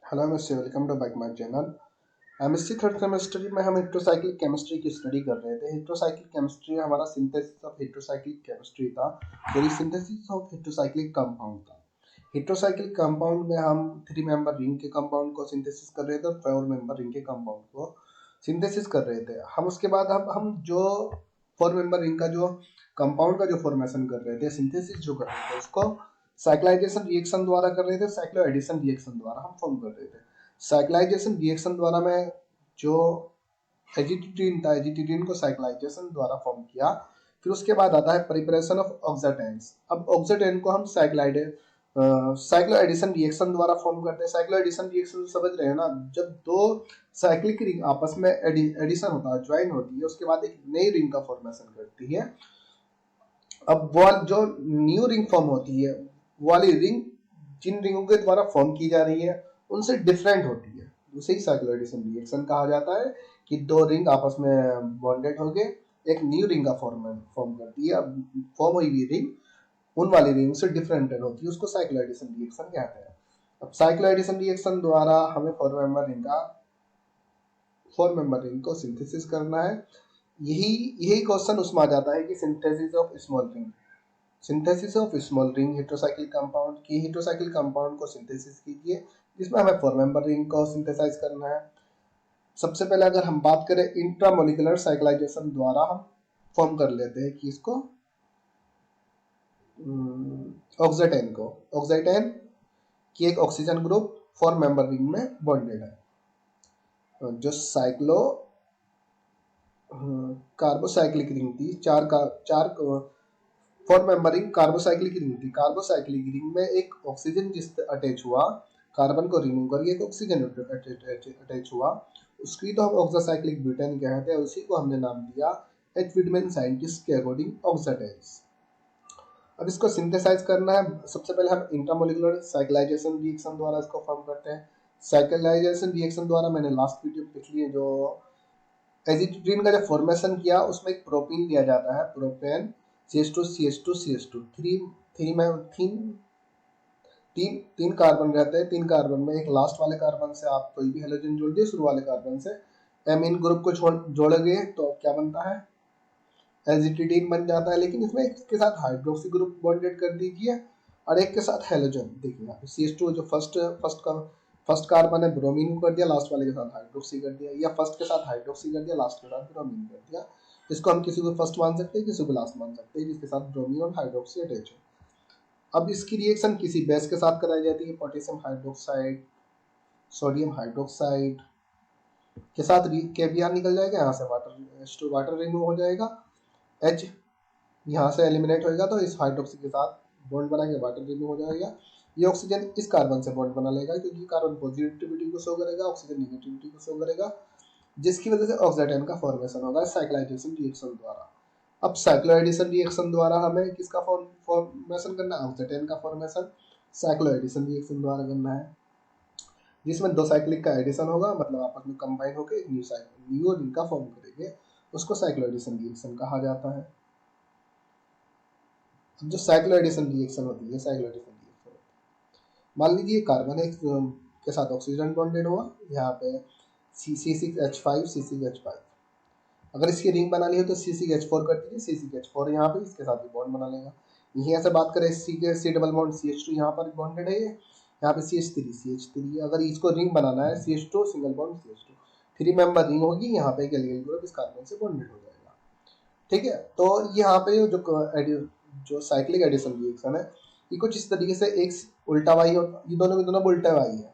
Hello mister, welcome to back my channel. MSc third semester में हम heterocyclic chemistry की study कर रहे थे। हेट्रोसाइक्लिक केमिस्ट्री हमारा सिंथेसिस ऑफ हेट्रोसाइक्लिक केमिस्ट्री था, sorry synthesis of heterocyclic compound था। हेट्रोसाइक्लिक कंपाउंड में हम 3 मेंबर रिंग के कंपाउंड को सिंथेसिस कर रहे थे और 4 मेंबर रिंग के कंपाउंड को सिंथेसिस कर रहे थे। हम उसके बाद हम जो 4 मेंबर रिंग का जो कंपाउंड का जो फॉर्मेशन कर रहे थे, सिंथेसिस जो कर रहे थे, उसको साइक्लाइजेशन रिएक्शन द्वारा कर रहे थे, साइक्लो एडिशन रिएक्शन द्वारा हम फॉर्म कर रहे थे। साइक्लाइजेशन रिएक्शन द्वारा मैं जो एजिटिटीन था, एजिटिटीन को साइक्लाइजेशन द्वारा फॉर्म किया। फिर उसके बाद आता है प्रिपरेशन ऑफ ऑक्सीडेंट्स। अब ऑक्सीडेंट को हम साइक्लो एडिशन रिएक्शन द्वारा फॉर्म करते हैं। साइक्लो एडिशन रिएक्शन समझ रहे हैं ना, जब दो साइक्लिक रिंग आपस में एडिशन होता है, ज्वाइन होती है, उसके बाद एक नई रिंग का फॉर्मेशन करती है। अब वो जो न्यू रिंग फॉर्म होती है, वो वाली रिंग जिन रिंगों के द्वारा फॉर्म की जा रही है उनसे डिफरेंट होती है, उसे ही साइक्लो एडिशन रिएक्शन कहा जाता है। कि दो रिंग आपस में बॉन्डेड हो गए, एक न्यू रिंग का फॉर्म करती है। अब फॉर्म हुई हुई रिंग उन वाली रिंग से डिफरेंट होती है, उसको साइक्लो एडिशन रिएक्शन कहते हैं। अब साइक्लो एडिशन रिएक्शन द्वारा हमें फोर मेंबर रिंग को सिंथेसिस करना है। यही यही क्वेश्चन उसमें आ जाता है कि synthesis of small ring, synthesis of small ring heterocyclic compound की। हेट्रोसाइक्लिक कंपाउंड को सिंथेसिस कीजिए जिसमें हमें 4 मेंबर रिंग को सिंथेसाइज करना है। सबसे पहले अगर हम बात करें इंट्रामोलिकुलर साइक्लाइजेशन द्वारा हम फॉर्म कर लेते हैं कि इसको ऑक्सीडेन को। ऑक्सीडेन की एक ऑक्सीजन ग्रुप 4 मेंबर रिंग में बॉन्डेड है। जो साइक्लो कार्बोसाइक्लिक रिंग थी, चार 4 मेंबर रिंग कार्बोसाइक्लिक रिंग थी। कार्बोसाइक्लिक रिंग में एक ऑक्सीजन जिस अटैच हुआ, कार्बन को रिमूव करके एक ऑक्सीजन अटैच हुआ, उसकी तो हम ऑक्सासाइक्लिक ब्यूटेन कहते हैं। उसी को हमने नाम दिया एच विडमैन साइंटिस्ट के अकॉर्डिंग ऑक्साडाइज। अब इसको सिंथेसाइज करना है। सबसे पहले हम इंट्रामोलिकुलर साइक्लाइजेशन रिएक्शन द्वारा इसको फॉर्म करते हैं। साइक्लाइजेशन रिएक्शन द्वारा मैंने लास्ट वीडियो में पिछली जो एजिटिड्रीन का जो फॉर्मेशन किया, उसमें एक प्रोपीन दिया जाता है, propane CH2 CH2 CH2 three में तीन कार्बन रहते हैं। 3 कार्बन में एक लास्ट वाले कार्बन से आप कोई भी हेलोजन जोड़ दिए, शुरू वाले कार्बन से एमीन ग्रुप को जोड़ोगे तो क्या बनता है, एजिटिडीन बन जाता है। लेकिन इसमें इसके साथ हाइड्रोक्सी ग्रुप बॉन्डेड कर दीजिए और एक के साथ हेलोजन। देखिए यहाँ पे CH2 जो फर्स्ट कार्बन है, ब्रोमीन को कर दिया, लास्ट वाले के साथ हाइड्रोक्सी कर दिया, या फर्स्ट के साथ हाइड्रोक्सी कर दिया, लास्ट के साथ ब्रोमीन कर दिया। इसको हम किसी को फर्स्ट मान सकते हैं, किसी को लास्ट मान सकते हैं, जिसके साथ ब्रोमीन और हाइड्रोक्सी अटैच हो। अब इसकी रिएक्शन किसी बेस के साथ कराई जाती है, पोटेशियम हाइड्रोक्साइड, सोडियम हाइड्रोक्साइड के साथ KBr निकल जाएगा, यहाँ से वाटर रिमूव हो जाएगा, H यहाँ से एलिमिनेट होएगा, तो इस हाइड्रोक्सी के साथ बॉन्ड बना के वाटर रिमूव हो जाएगा। ये ऑक्सीजन इस कार्बन से बॉन्ड बना लेगा, क्योंकि कार्बन पॉजिटिविटी को शो करेगा, ऑक्सीजन निगेटिविटी को शो करेगा, जिसकी वजह से ऑक्सीडेंट का फॉर्मेशन होगा साइक्लाइजेशन रिएक्शन द्वारा। अब साइक्लो एडिशन रिएक्शन द्वारा हमें किसका फॉर्मेशन करना है, ऑक्सीडेंट का फॉर्मेशन साइक्लो एडिशन रिएक्शन द्वारा करना है, जिसमें दो साइक्लिक का एडिशन होगा, मतलब आपस में कंबाइन होकर एक न्यू रिंग का फॉर्म करेंगे, उसको साइक्लो एडिशन रिएक्शन कहा जाता है। जो साइक्लो एडिशन रिएक्शन होती है, मान लीजिए कार्बन एक के साथ ऑक्सीजन बॉन्डेड हुआ, यहाँ पे C6H5 C6H5। अगर इसकी रिंग बनानी हो तो C6H4 कर दीजिए, C6H4 यहाँ पे इसके साथ भी बॉन्ड बना लेगा। यहीं ऐसे बात करें C डबल बॉन्ड CH2 यहाँ पर बॉन्डेड है, यहाँ पे CH3 अगर इसको रिंग बनाना है, CH2 single bond CH2, 3 member ring होगी, यहाँ पे एक एल्किल ग्रुप इस कार्बन से बॉन्डेड हो जाएगा। ठीक है, तो यहाँ पे जो साइक्लिक एडिशन रिएक्शन है, ये कुछ इस तरीके से एक उल्टा वाई होता, ये दोनों के दोनों उल्टा वाई है,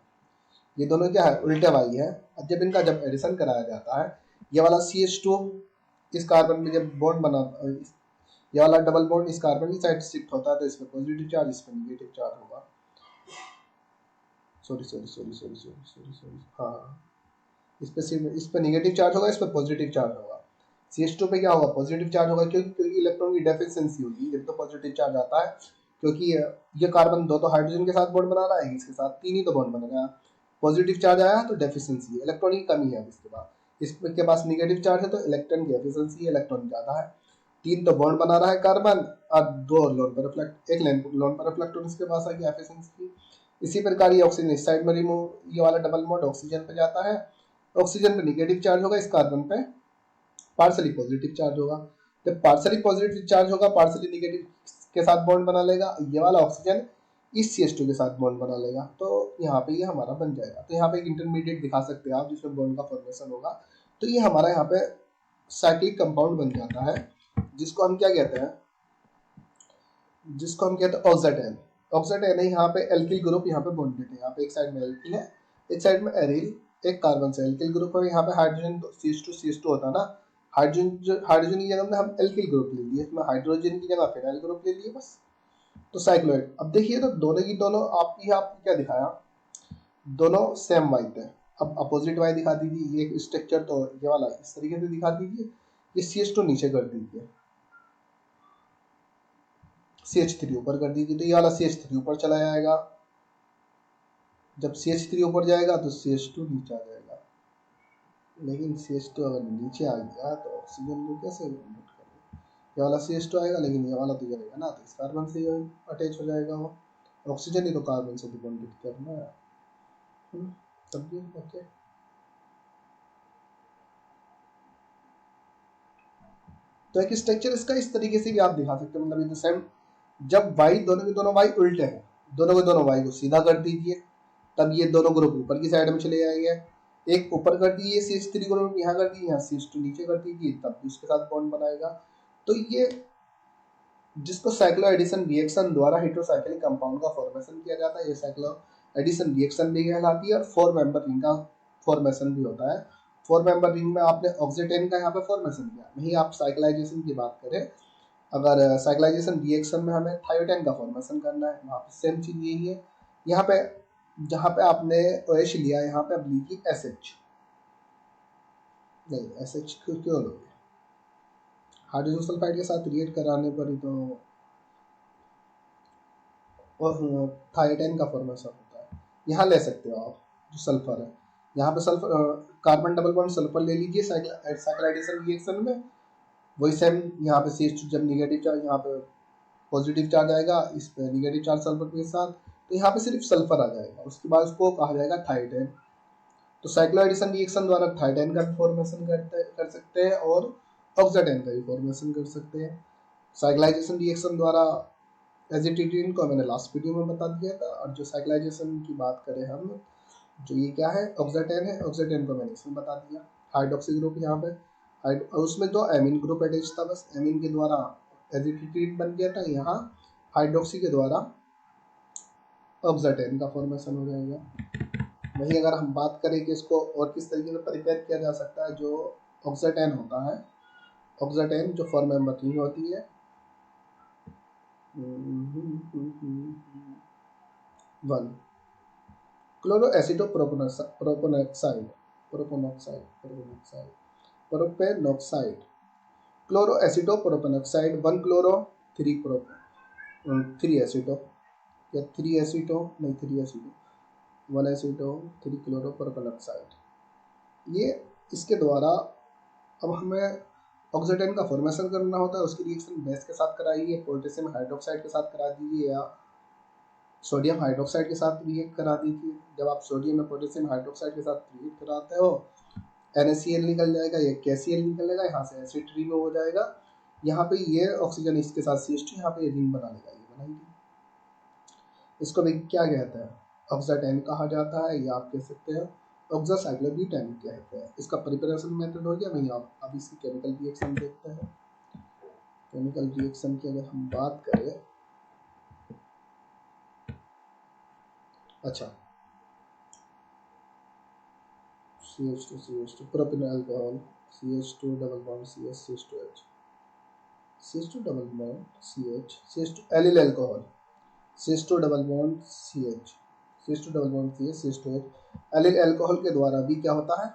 ये दोनों क्या है, उल्टे वाई है। जब इनका जब एडिशन कराया जाता है, ये वाला CH2 इस कार्बन में जब बॉन्ड बना, ये वाला डबल बॉन्ड इस कार्बन की साइड शिफ्ट होता है, तो इसमें पॉजिटिव चार्ज, इसमें नेगेटिव चार्ज होगा। सॉरी, हाँ, इस पे नेगेटिव चार्ज होगा, इस पे पॉजिटिव चार्ज होगा। CH2 पे क्या होगा, पॉजिटिव चार्ज होगा, क्योंकि इलेक्ट्रॉन की डेफिशिएंसी होगी जब तो पॉजिटिव चार्ज आता है, क्योंकि ये कार्बन दो तो हाइड्रोजन के साथ बॉन्ड बना रहा है, इसके साथ 3 ही तो बॉन्ड बनेगा। पॉजिटिव चार्ज आया तो डेफिशिएंसी है, इलेक्ट्रॉन की कमी है। इसके बाद इसके पास नेगेटिव चार्ज है तो इलेक्ट्रॉन की एफिशिएंसी है, इलेक्ट्रॉन ज़्यादा है। 3 तो बॉन्ड बना रहा है कार्बन, और 2 लोन पर रिफ्लेक्ट, एक लोन पर रिफ्लेक्ट इसके पास आ गया एफिशिएंसी। इसी प्रकार ये ऑक्सीजन इस साइड में रिमूव, ये वाला डबल बॉन्ड ऑक्सीजन पे जाता है, ऑक्सीजन पे निगेटिव चार्ज होगा, इस कार्बन पे पार्सली पॉजिटिव चार्ज होगा। जब पार्सली पॉजिटिव चार्ज होगा, पार्सली निगेटिव के साथ बॉन्ड बना लेगा, ये वाला ऑक्सीजन इस CH2 के साथ बॉन्ड बना लेगा, तो यहाँ पे ये हमारा बन जाएगा। तो यहाँ पे एक इंटरमीडिएट दिखा सकते हैं आप जिसमें बॉन्ड का फॉर्मेशन होगा। तो ये हमारा यहाँ पे साइक्लिक कंपाउंड बन जाता है, जिसको हम क्या कहते हैं, जिसको हम कहते हैं ऑक्सीडेन। ऑक्सीडेन है, यहाँ पे एल्किल ग्रुप यहाँ पे बॉन्डेड है, यहाँ पे एक साइड में एल्किल है, एक साइड में एरिल, एक कार्बन से एल्किल ग्रुप है, यहाँ पे हाइड्रोजन CH2 होता है ना, हाइड्रोजन की जगह में हम एल्किल ग्रुप ले लिए, इसमें हाइड्रोजन की जगह फिनाइल ग्रुप ले लिए बस। तो साइक्लोइड। अब देखिए तो दोनों की दोनों आपको क्या दिखाया, दोनों सेम वाइट है। अब अपोजिट वाई दिखा दीजिए, ये स्ट्रक्चर तो ये वाला इस तरीके से दिखा दीजिए, ये CH2 नीचे कर दीजिए, CH3 ऊपर कर दीजिए, तो ये वाला CH3 ऊपर चला जाएगा। जब CH3 ऊपर जाएगा तो CH2 नीचे आ जाएगा। लेकिन CH2 अगर नीचे आ गया तो ऑक्सीजन को कैसे बॉन्ड करेगा, ये वाला CH2 आएगा, लेकिन ये वाला तो जाएगा ना, तो इस कार्बन से अटैच हो जाएगा वो। ऑक्सीजन ही तो कार्बन से बॉन्डेड करना है। तब भी ओके। तो एक स्ट्रक्चर इसका इस तरीके से भी आप दिखा सकते हो, मतलब सेम। जब वाई दोनों के दोनों वाई उल्टे हैं, दोनों के दोनों वाई को सीधा कर दीजिए, तब ये दोनों ग्रुप ऊपर की साइड में चले जाएंगे। एक ऊपर कर दीजिए CH3 ग्रुप, यहाँ कर दीजिए, यहाँ CH2 नीचे कर दीजिए, तब भी उसके साथ बॉन्ड बनाएगा। तो ये जिसको साइक्लो एडिशन रिएक्शन द्वारा हेटेरोसाइक्लिक कंपाउंड का फॉर्मेशन किया जाता है, ये साइक्लो एडिशन रिएक्शन भी कहलाती है, और 4 मेंबर रिंग का फॉर्मेशन भी होता है। 4 मेंबर रिंग में आपने ऑक्सीडेन का यहाँ पे फॉर्मेशन किया, वहीं आप साइक्लाइजेशन की बात करें, अगर साइक्लाइजेशन रिएक्शन में हमें थायोटाइन का फॉर्मेशन करना है, वहाँ पे सेम चीज यही है। यहाँ पे जहाँ पे आपने OH लिया, यहाँ पे आप लीजिए SH, नहीं SH क्यों लोगे, हाइड्रोजन सल्फाइड के साथ रिएक्ट कराने पर ही तो थायोटाइन का फॉर्मेशन होता है। यहाँ ले सकते हो आप जो सल्फर है, यहाँ पे sulphur carbon double bond sulphur ले लीजिए साइक्लाइजेशन रिएक्शन में, वही सेम यहाँ पे CH2 जब निगेटिव चार्ज, यहाँ पे पॉजिटिव चार्ज आएगा, इस पे निगेटिव चार्ज सल्फर के साथ, तो यहाँ पे सिर्फ सल्फर आ जाएगा, उसके बाद उसको कहा जाएगा थायोटाइन। तो साइक्लो एडिशन रिएक्शन द्वारा थायोटाइन का भी फॉर्मेशन कर सकते हैं, और ऑक्सीडेन का भी फॉर्मेशन कर सकते हैं। साइक्लाइजेशन रिएक्शन द्वारा एजिटेटिन को मैंने लास्ट वीडियो में बता दिया था, और जो साइक्लाइजेशन की बात करें हम, जो ये क्या है ऑक्सीडेन है, ऑक्सीडेन को मैंने इसमें बता दिया, हाइड्रोक्सी ग्रुप यहाँ पे उसमें तो एमीन ग्रुप अटैच था, बस एमीन के द्वारा एजिटेटिन बन गया था, यहाँ हाइड्रोक्सी के द्वारा ऑक्सीडेन का फॉर्मेशन हो जाएगा। वहीं अगर हम बात करें कि इसको और किस तरीके से प्रिपेयर किया जा सकता है, जो ऑक्सीडेन होता है, ऑक्सीडेन जो 4 मेंबर रिंग होती है, 1 क्लोरोएसिटोप्रोपेनॉक्साइड, प्रोपेनॉक्साइड, क्लोरोएसिटोप्रोपेनॉक्साइड, 1 क्लोरो 3 एसिटो, या 3 एसिटो नहीं 3 एसिटो, 1 एसिटो 3 क्लोरोप्रोपेनॉक्साइड। ये इसके द्वारा अब हमें ऑक्सीडेन का फॉर्मेशन करना होता है, उसकी रिएक्शन बेस के साथ कराइए, पोटेशियम हाइड्रोक्साइड के साथ करा दीजिए, या सोडियम हाइड्रोक्साइड के साथ रिएक्ट करा दीजिए। जब आप सोडियम में पोटेशियम हाइड्रोक्साइड के साथ रिएक्ट कराते हो, NaCl निकल जाएगा, ये KCl निकलेगा, यहाँ से एसिड रिमूव हो जाएगा, यहाँ पे ये ऑक्सीजन इसके साथ CH2, यहाँ पे रिंग बना लेगा, ये बनाएंगे। इसको भी क्या कहते हैं, ऑक्सीडेन कहा जाता है, या आप कह सकते हैं ऑक्सासाइक्लोब्यूटेन कहते हैं। इसका प्रिपरेशन मेथड हो गया। वहीं आप अब इसकी केमिकल रिएक्शन देखते हैं। केमिकल रिएक्शन की अगर हम बात करें, अच्छा CH2 propanol alcohol, CH2 double bond CH, CH2H, CH2 double bond CH, CH2 allyl alcohol, CH2 double bond CH, CH2 double bond CH, CH2H। Allyl alcohol के द्वारा भी क्या होता है,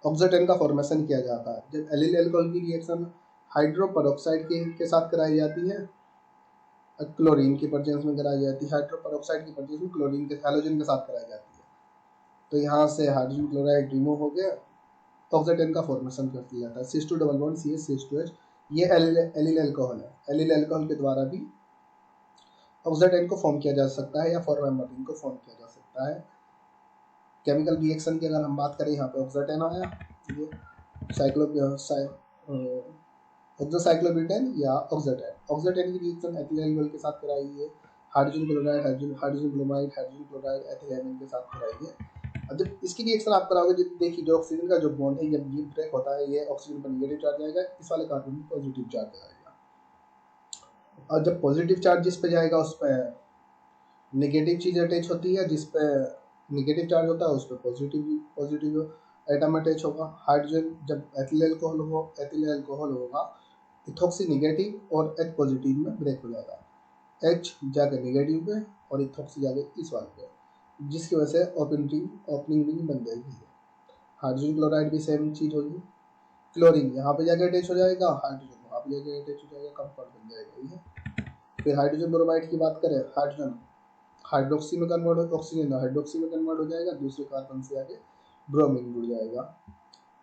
ऑक्सीडेन का फॉर्मेशन किया जाता है। जब एलिल अल्कोहल की रिएक्शन हाइड्रोपरऑक्साइड के साथ कराई जाती है, क्लोरीन की प्रेजेंस में कराई जाती है, हाइड्रोपरऑक्साइड की प्रेजेंस में क्लोरीन के हैलोजन के साथ कराई जाती है, तो यहाँ से हाइड्रोजन क्लोराइड रिमूव हो गया, ऑक्सीडेन का फॉर्मेशन कर दिया जाता है। CH2 double bond CH, CH2H। ये एलिल अल्कोहल है। एलिल अल्कोहल के द्वारा भी ऑक्सीडेंट को फॉर्म किया जा सकता है या 4 मेंबर रिंग को फॉर्म किया जा सकता है। केमिकल रिएक्शन की अगर हम बात करें, यहाँ पे ऑक्सीडेंट आया, ये एक्सोसाइक्लोब्यूटेन या ऑक्सीडेंट। ऑक्सीडेंट की रिएक्शन एथिल एल्कोहल के साथ कराई है, hydrogen chloride, hydrogen bromide, hydrogen chloride ethyl के साथ कराई है। अब जब इसकी रिएक्शन आप कराओगे, जब देखिए जो ऑक्सीजन का जो बॉन्ड है, जब ये ब्रेक होता है, ये ऑक्सीजन पर नेगेटिव चार्ज आएगा, इस वाले कार्बन पर पॉजिटिव चार्ज आएगा। और जब पॉजिटिव चार्ज जिस पे जाएगा उस पर नेगेटिव चीज अटैच होती है, जिस पे नेगेटिव चार्ज होता है उस पर पॉजिटिव एटम अटैच होगा। हाइड्रोजन जब एथिल अल्कोहल होगा, इथॉक्सी नेगेटिव और H पॉजिटिव में ब्रेक हो जाएगा, H जाके नेगेटिव पे और इथॉक्सी जाके इस वाले पे, जिसकी वजह से ओपनिंग रिंग बन जाएगी। हाइड्रोजन क्लोराइड भी सेम चीज होगी, क्लोरीन यहाँ पे जाके अटैच हो जाएगा, हाइड्रोजन वहाँ पे जाके अटैच हो जाएगा, कंपाउंड बन जाएगा ये। फिर हाइड्रोजन ब्रोमाइड की बात करें, हाइड्रोजन हाइड्रोक्सी में कन्वर्ट हो, ऑक्सीजन हाइड्रोक्सी में कन्वर्ट हो जाएगा, दूसरे कार्बन से आके ब्रोमीन जुड़ जाएगा।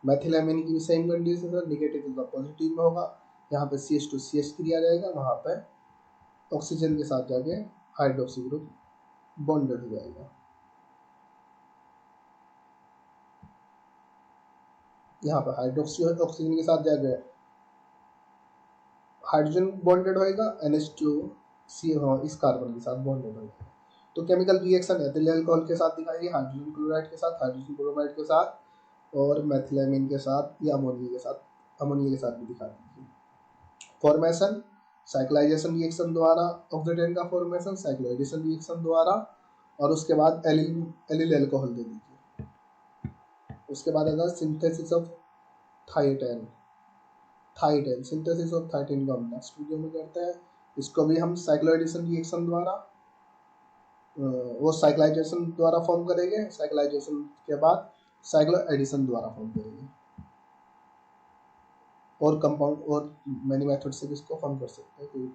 मेथिलामीन की भी सेम कंडीशन है, नेगेटिव का पॉजिटिव में होगा, यहाँ पे CH2 CH3 आ जाएगा, वहाँ पे ऑक्सीजन के साथ जाके हाइड्रोक्सी ग्रुप बॉन्डेड हो जाएगा। यहाँ पे हाइड्रोक्सी ऑक्सीजन के साथ जाके हाइड्रोजन बॉन्डेड होएगा, NH2 इस कार्बन के साथ बॉन्डेड होएगा। तो केमिकल रिएक्शन एथिल अल्कोहल के साथ दिखाई है, हाइड्रोजन क्लोराइड के साथ, हाइड्रोजन ब्रोमाइड के साथ, और मेथिलामीन के साथ या अमोनिया के साथ भी दिखा दीजिए। फॉर्मेशन साइक्लाइजेशन रिएक्शन द्वारा ऑक्सीडेंट का फॉर्मेशन, साइक्लोइडेशन रिएक्शन द्वारा, और उसके बाद एलिल अल्कोहल दे दीजिए। उसके बाद आता है सिंथेसिस ऑफ थाइटेन सिंथेसिस ऑफ थाइटेन को हम नेक्स्ट वीडियो में करते हैं। इसको भी हम साइक्लोइडेशन रिएक्शन द्वारा वो साइक्लाइजेशन द्वारा फॉर्म करेंगे, साइक्लाइजेशन के बाद साइक्लोएडिशन द्वारा फॉर्म करेंगे, और कंपाउंड और मैनी मेथड से भी इसको फॉर्म कर सकते हैं, कोई